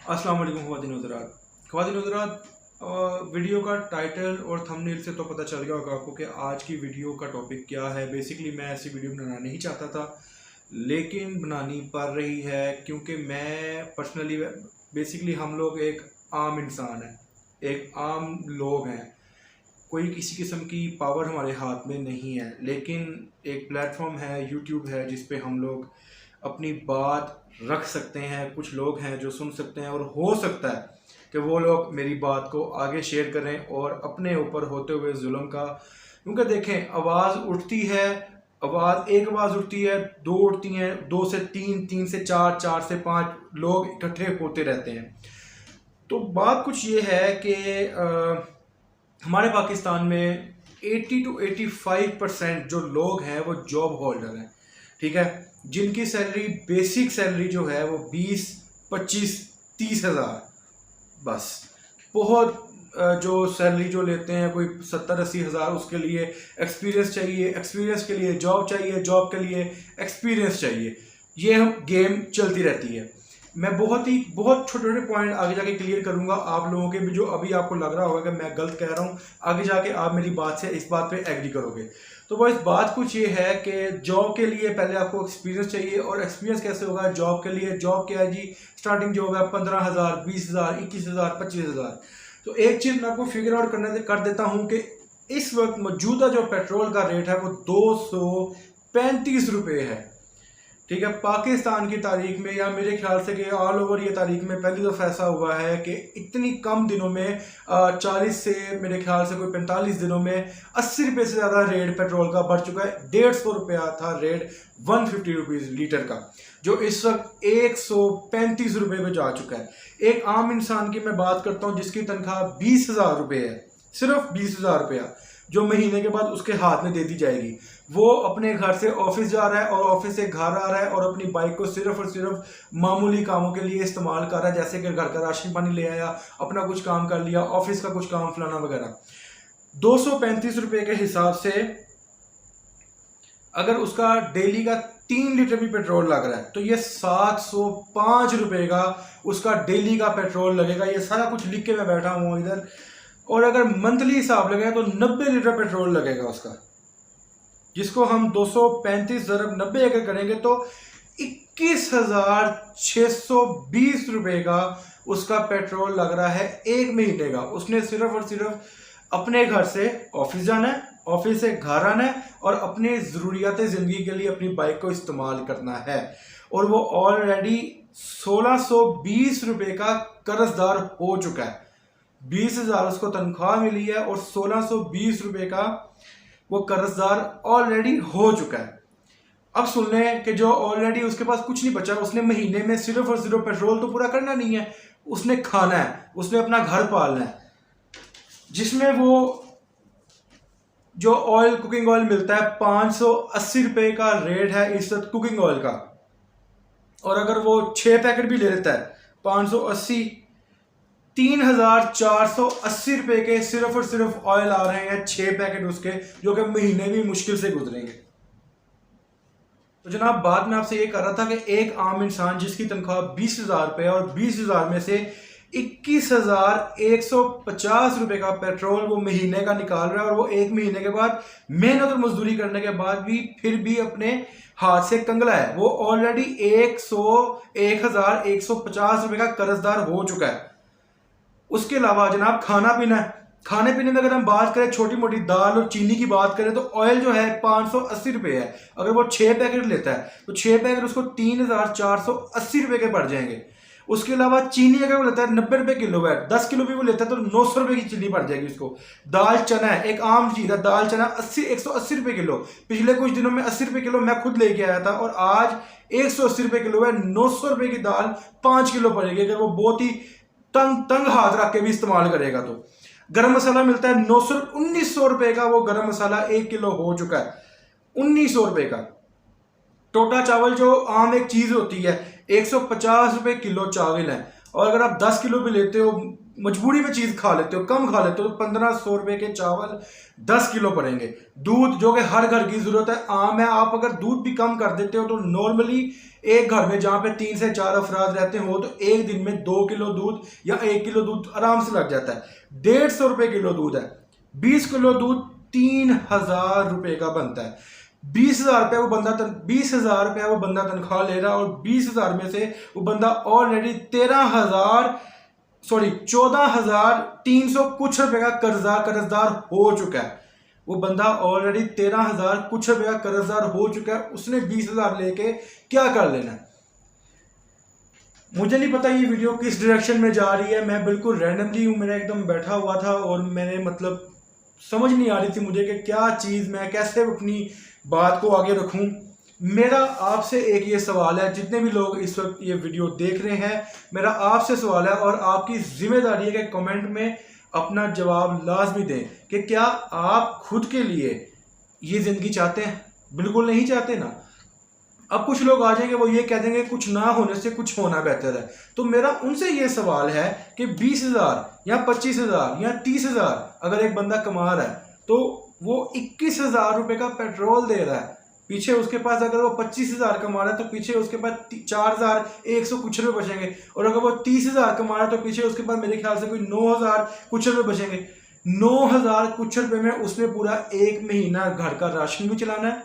अस्सलाम वालेकुम ख्वातीन हज़रात। वीडियो का टाइटल और थंबनेल से तो पता चल गया होगा आपको कि आज की वीडियो का टॉपिक क्या है। बेसिकली मैं ऐसी वीडियो बनाना नहीं चाहता था, लेकिन बनानी पड़ रही है क्योंकि मैं पर्सनली बेसिकली हम लोग एक आम इंसान हैं, एक आम लोग हैं। कोई किसी किस्म की पावर हमारे हाथ में नहीं है, लेकिन एक प्लेटफॉर्म है, यूट्यूब है, जिस पे हम लोग अपनी बात रख सकते हैं। कुछ लोग हैं जो सुन सकते हैं और हो सकता है कि वो लोग मेरी बात को आगे शेयर करें और अपने ऊपर होते हुए जुल्म का, क्योंकि देखें आवाज़ उठती है, एक आवाज़ उठती है, दो उठती हैं, दो से तीन, तीन से चार, चार से पाँच लोग इकट्ठे होते रहते हैं। तो बात कुछ ये है कि हमारे पाकिस्तान में 80 to 85% जो लोग हैं वो जॉब होल्डर हैं, ठीक है, जिनकी सैलरी, बेसिक सैलरी जो है वो 20, 25, 30 हज़ार बस। बहुत जो सैलरी जो लेते हैं कोई 70-80 हज़ार, उसके लिए एक्सपीरियंस चाहिए, एक्सपीरियंस के लिए जॉब चाहिए, जॉब के लिए एक्सपीरियंस चाहिए। ये हम गेम चलती रहती है। मैं बहुत छोटे छोटे पॉइंट आगे जाके क्लियर करूंगा आप लोगों के भी, जो अभी आपको लग रहा होगा कि मैं गलत कह रहा हूँ, आगे जाके आप मेरी बात से इस बात पे एग्री करोगे। तो वो इस बात कुछ ये है कि जॉब के लिए पहले आपको एक्सपीरियंस चाहिए। और एक्सपीरियंस कैसे होगा जॉब के लिए? जॉब क्या है जी, स्टार्टिंग जॉब है 15,000, 20,000, 21,000, 25,000। तो एक चीज़ मैं आपको फिगर आउट कर देता हूँ कि इस वक्त मौजूदा जो पेट्रोल का रेट है वो 235 रुपये है, ठीक है। पाकिस्तान की तारीख में, या मेरे ख्याल से कि ऑल ओवर ये तारीख में पहली दफ़ा ऐसा हुआ है कि इतनी कम दिनों में 40 से मेरे ख्याल से कोई 45 दिनों में 80 रुपये से ज़्यादा रेट पेट्रोल का बढ़ चुका है। 150 रुपया था रेट 150 रुपीज़ लीटर का, जो इस वक्त 135 रुपये पे जा चुका है। एक आम इंसान की मैं बात करता हूँ जिसकी तनख्वाह 20,000 रुपये है, सिर्फ 20,000 रुपया, जो महीने के बाद उसके हाथ में दे दी जाएगी। वो अपने घर से ऑफिस जा रहा है और ऑफिस से घर आ रहा है और अपनी बाइक को सिर्फ और सिर्फ मामूली कामों के लिए इस्तेमाल कर रहा है, जैसे कि घर का राशन पानी ले आया, अपना कुछ काम कर लिया, ऑफिस का कुछ काम फलाना वगैरह। 235 रुपये के हिसाब से अगर उसका डेली का 3 लीटर भी पेट्रोल लग रहा है तो ये 705 रुपये का उसका डेली का पेट्रोल लगेगा। ये सारा कुछ लिख के मैं बैठा हूँ इधर। और अगर मंथली हिसाब लगाए तो 90 लीटर पेट्रोल लगेगा उसका, जिसको हम 235 ज़रब 90 अगर करेंगे तो 21,620 रुपये का उसका पेट्रोल लग रहा है एक महीने का। उसने सिर्फ और सिर्फ अपने घर से ऑफिस जाना है, ऑफिस से घर आना है और अपनी ज़रूरियात ज़िंदगी के लिए अपनी बाइक को इस्तेमाल करना है। और वो ऑलरेडी 1,620 रुपये का कर्जदार हो चुका है। 20,000 उसको तनख्वाह मिली है और 1,620 रुपये का वो कर्जदार ऑलरेडी हो चुका है। अब सुन लें कि जो ऑलरेडी उसके पास कुछ नहीं बचा, उसने महीने में सिर्फ और सिर्फ पेट्रोल तो पूरा करना नहीं है, उसने खाना है, उसने अपना घर पालना है, जिसमें वो जो ऑयल, कुकिंग ऑयल मिलता है 580 रुपये का रेट है इस वक्त कुकिंग ऑयल का। और अगर वो 6 पैकेट भी ले लेता है 580, 3,480 रुपये के सिर्फ और सिर्फ ऑयल आ रहे हैं 6 पैकेट उसके, जो कि महीने भी मुश्किल से गुजरेंगे। तो जनाब बात मैं आपसे ये कर रहा था कि एक आम इंसान जिसकी तनख्वाह 20,000 रुपये और 20,000 में से 21,150 रुपये का पेट्रोल वो महीने का निकाल रहा है, और वो एक महीने के बाद मेहनत और मजदूरी करने के बाद भी फिर भी अपने हाथ से कंगला है। वो ऑलरेडी 1,150 रुपये का कर्जदार हो चुका है। उसके अलावा जनाब खाना पीना है। खाने पीने में अगर हम बात करें, छोटी मोटी दाल और चीनी की बात करें, तो ऑयल जो है 580 रुपये है। अगर वो 6 पैकेट लेता है तो 6 पैकेट उसको 3,480 रुपये के पड़ जाएंगे। उसके अलावा चीनी अगर वो लेता है 90 रुपये किलो है, 10 किलो भी वो लेता है तो 900 रुपये की चीनी पड़ जाएगी उसको। दाल चना है, एक आम चीज़ है दाल चना, 180 रुपये किलो। पिछले कुछ दिनों में 80 रुपये किलो मैं खुद लेके आया था, और आज 180 रुपये किलो है। 900 रुपये की दाल 5 किलो पड़ेगी अगर वो बहुत ही तंग हाथ रख के भी इस्तेमाल करेगा। तो गरम मसाला मिलता है 1900 रुपये का, वो गरम मसाला 1 किलो हो चुका है 1900 रुपये का। टोटा चावल जो आम एक चीज़ होती है 150 रुपये किलो चावल है, और अगर आप 10 किलो भी लेते हो मजबूरी में चीज़ खा लेते हो, कम खा लेते हो, तो 1500 रुपये के चावल 10 किलो पड़ेंगे। दूध जो कि हर घर की ज़रूरत है, आम है, आप अगर दूध भी कम कर देते हो तो नॉर्मली एक घर में जहाँ पे 3 से 4 अफराद रहते हो तो एक दिन में 2 किलो दूध या 1 किलो दूध आराम से लग जाता है। 150 रुपये किलो दूध है, 20 किलो दूध 3000 रुपये का बनता है। 20,000 रुपया वो बंदा 20,000 रुपया वो बंदा तनख्वाह ले रहा है, और 20,000 में से वो बंदा ऑलरेडी 14,300 कुछ रुपए का कर्जदार हो चुका है। वो बंदा ऑलरेडी 13,000 कुछ रुपए का कर्जदार हो चुका है। उसने 20,000 लेके क्या कर लेना है? मुझे नहीं पता ये वीडियो किस डायरेक्शन में जा रही है, मैं बिल्कुल रैंडमली हूँ, मैंने एकदम बैठा हुआ था और मैंने मतलब समझ नहीं आ रही थी मुझे कि क्या चीज़ मैं कैसे अपनी बात को आगे रखूं। मेरा आपसे एक ये सवाल है, जितने भी लोग इस वक्त ये वीडियो देख रहे हैं, मेरा आपसे सवाल है और आपकी जिम्मेदारी है कि कमेंट में अपना जवाब लाजमी दें कि क्या आप खुद के लिए ये ज़िंदगी चाहते हैं? बिल्कुल नहीं चाहते ना। अब कुछ लोग आ जाएंगे, वो ये कह देंगे कुछ ना होने से कुछ होना बेहतर है। तो मेरा उनसे ये सवाल है कि 20,000 या 25,000 या 30,000 अगर एक बंदा कमा रहा है तो वो 21,000 रुपये का पेट्रोल दे रहा है। पीछे उसके पास अगर वो 25,000 कमा रहा है तो पीछे उसके पास 4,100 कुछ रुपये बचेंगे, और अगर वो 30,000 कमा रहा है तो पीछे उसके पास मेरे ख्याल से कोई 9,000 कुछ रुपये बचेंगे। 9,000 कुछ रुपये में उसने पूरा एक महीना घर का राशन भी चलाना है,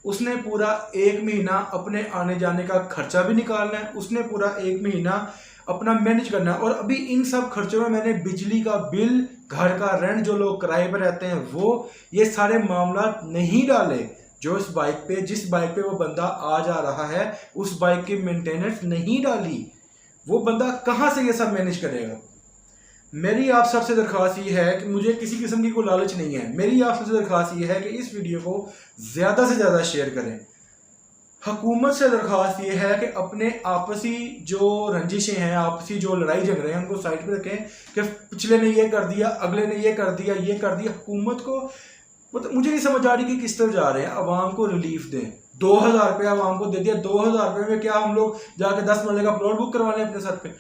उसने पूरा एक महीना अपने आने जाने का खर्चा भी निकालना है, उसने पूरा एक महीना अपना मैनेज करना है। और अभी इन सब खर्चों में मैंने बिजली का बिल, घर का रेंट, जो लोग किराए पर रहते हैं वो, ये सारे मामला नहीं डाले। जो इस बाइक पे, जिस बाइक पे वो बंदा आ जा रहा है, उस बाइक की मेंटेनेंस नहीं डाली। वो बंदा कहाँ से ये सब मैनेज करेगा? मेरी आप सबसे दरख्वास्त ये है कि मुझे किसी किस्म की कोई लालच नहीं है, मेरी आप सबसे दरख्वास्त ये है कि इस वीडियो को ज़्यादा से ज़्यादा शेयर करें। हुकूमत से दरख्वास्त ये है कि अपने आपसी जो रंजिशें हैं, आपसी जो लड़ाई झगड़े हैं, उनको साइड पे रखें कि पिछले ने ये कर दिया, अगले ने ये कर दिया, ये कर दिया। हुकूमत को मुझे नहीं समझ आ रही कि किस तरफ जा रहे हैं। अवाम को रिलीफ दें। 2,000 रुपया अवाम को दे दिया, 2,000 रुपये में क्या हम लोग जाके 10 मरले का प्लॉट बुक करवा लें अपने सर पे?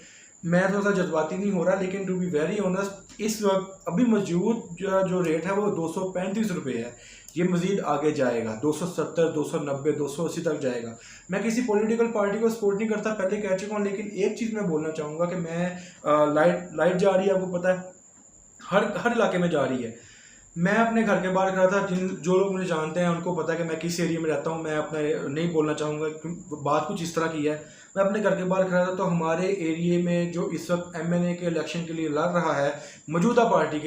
मैं थोड़ा सा जज्बाती नहीं हो रहा, लेकिन टू बी वेरी ऑनेस्ट इस वक्त अभी मौजूद जो रेट है वो 235 रुपये है। ये मजीद आगे जाएगा, 270, 290, 280 तक जाएगा। मैं किसी पॉलिटिकल पार्टी को सपोर्ट नहीं करता, पहले कह चुका हूँ, लेकिन एक चीज़ मैं बोलना चाहूँगा कि मैं लाइट जा रही है, आपको पता है, हर इलाके में जा रही है। मैं अपने घर के बाहर खड़ा था, जो लोग मुझे जानते हैं उनको पता है कि मैं किस एरिया में रहता हूँ। मैं अपना नहीं बोलना चाहूँगा, बात कुछ इस तरह की है। मैं अपने घर के बाहर खड़ा था तो हमारे एरिया में जो इस वक्त MNA के इलेक्शन के लिए लड़ रहा है, मौजूदा पार्टी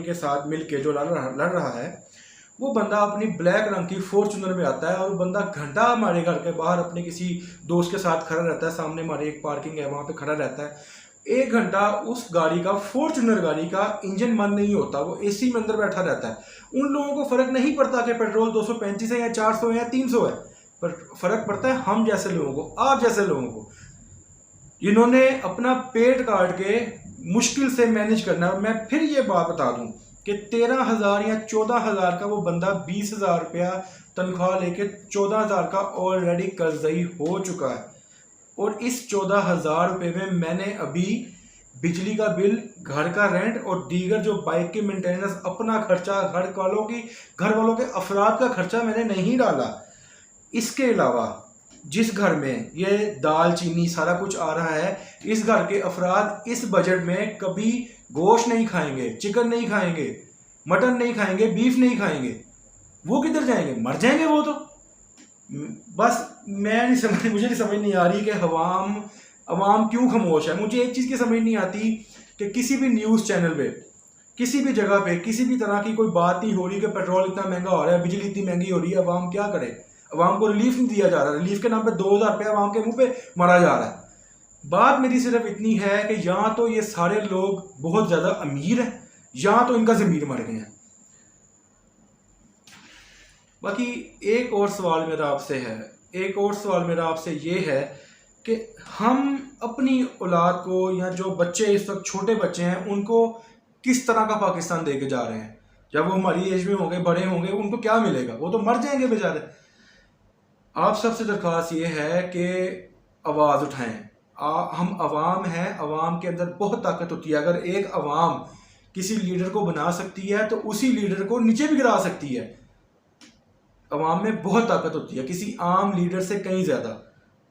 के साथ मिल के जो लड़ रहा है, वो बंदा अपनी ब्लैक रंग की फॉर्च्यूनर में आता है और बंदा घंटा हमारे घर के बाहर अपने किसी दोस्त के साथ खड़ा रहता है। सामने हमारे एक पार्किंग है, वहाँ पे खड़ा रहता है। 1 घंटा उस गाड़ी का, फॉर्च्यूनर गाड़ी का इंजन बंद नहीं होता, वो AC में अंदर बैठा रहता है। उन लोगों को फर्क नहीं पड़ता कि पेट्रोल 235 है या 400 है या 300 है, पर फर्क पड़ता है हम जैसे लोगों को, आप जैसे लोगों को। इन्होंने अपना पेट काट के मुश्किल से मैनेज करना है। मैं फिर ये बात बता दूं कि 13,000 या 14,000 का वो बंदा 20,000 रुपया तनख्वाह लेके 14,000 का ऑलरेडी कर्जई हो चुका है। और इस 14,000 रुपये में मैंने अभी बिजली का बिल, घर का रेंट और दीगर जो बाइक की मेंटेनेंस, अपना खर्चा, घर वालों के अफराद का खर्चा मैंने नहीं डाला। इसके अलावा जिस घर में ये दाल चीनी सारा कुछ आ रहा है, इस घर के अफराद इस बजट में कभी गोश्त नहीं खाएंगे, चिकन नहीं खाएंगे, मटन नहीं खाएंगे, बीफ नहीं खाएंगे। वो किधर जाएंगे? मर जाएंगे वो तो। बस मुझे नहीं समझ नहीं आ रही कि अवाम क्यों खामोश है। मुझे एक चीज़ की समझ नहीं आती कि किसी भी न्यूज़ चैनल पे, किसी भी जगह पे, किसी भी तरह की कोई बात नहीं हो रही कि पेट्रोल इतना महंगा हो रहा है, बिजली इतनी महंगी हो रही है, अवाम क्या करे? अवाम को रिलीफ नहीं दिया जा रहा। रिलीफ के नाम पे 2,000 रुपया अवाम के मुंह पे मारा जा रहा है। बात मेरी सिर्फ इतनी है कि या तो ये सारे लोग बहुत ज़्यादा अमीर हैं या तो इनका ज़मीर मर गए हैं। बाकी एक और सवाल मेरा आपसे ये है कि हम अपनी औलाद को, या जो बच्चे इस वक्त छोटे बच्चे हैं, उनको किस तरह का पाकिस्तान दे के जा रहे हैं? जब वो हमारी एज में होंगे, बड़े होंगे, उनको क्या मिलेगा? वो तो मर जाएंगे बेचारे। आप सबसे दरख्वास्त ये है कि आवाज़ उठाएं। हम अवाम हैं, अवाम के अंदर बहुत ताकत होती है। अगर एक अवाम किसी लीडर को बना सकती है तो उसी लीडर को नीचे भी गिरा सकती है। अवाम में बहुत ताकत होती है, किसी आम लीडर से कहीं ज़्यादा।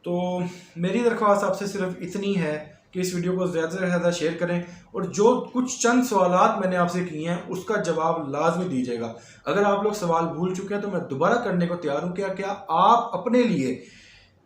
तो मेरी दरख्वास्त आपसे सिर्फ इतनी है कि इस वीडियो को ज़्यादा से ज़्यादा शेयर करें और जो कुछ चंद सवालात मैंने आपसे किए हैं उसका जवाब लाजमी दीजिएगा। अगर आप लोग सवाल भूल चुके हैं तो मैं दोबारा करने को तैयार हूँ। क्या आप अपने लिए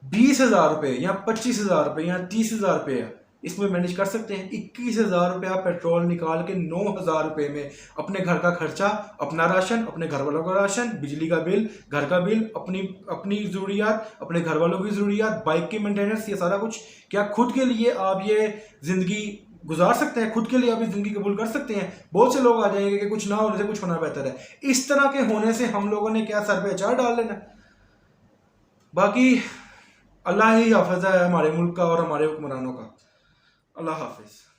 20,000 रुपये या 25,000 रुपये या 30,000 रुपये इसमें मैनेज कर सकते हैं? 21,000 रुपया पेट्रोल निकाल के 9,000 रुपये में अपने घर का खर्चा, अपना राशन, अपने घर वालों का राशन, बिजली का बिल, घर का बिल, अपनी ज़रूरियात, अपने घर वालों की ज़रूरियात, बाइक की मेंटेनेंस, ये सारा कुछ क्या खुद के लिए आप ये ज़िंदगी गुजार सकते हैं? खुद के लिए आप ये ज़िंदगी कबूल कर सकते हैं? बहुत से लोग आ जाएंगे कि कुछ ना होने से कुछ होना बेहतर है। इस तरह के होने से हम लोगों ने क्या सर पे अचार डाल लेना? बाकी अल्लाह ही हाफ़िज़ है हमारे मुल्क का और हमारे हुक्मरानों का। अल्लाह हाफिज़।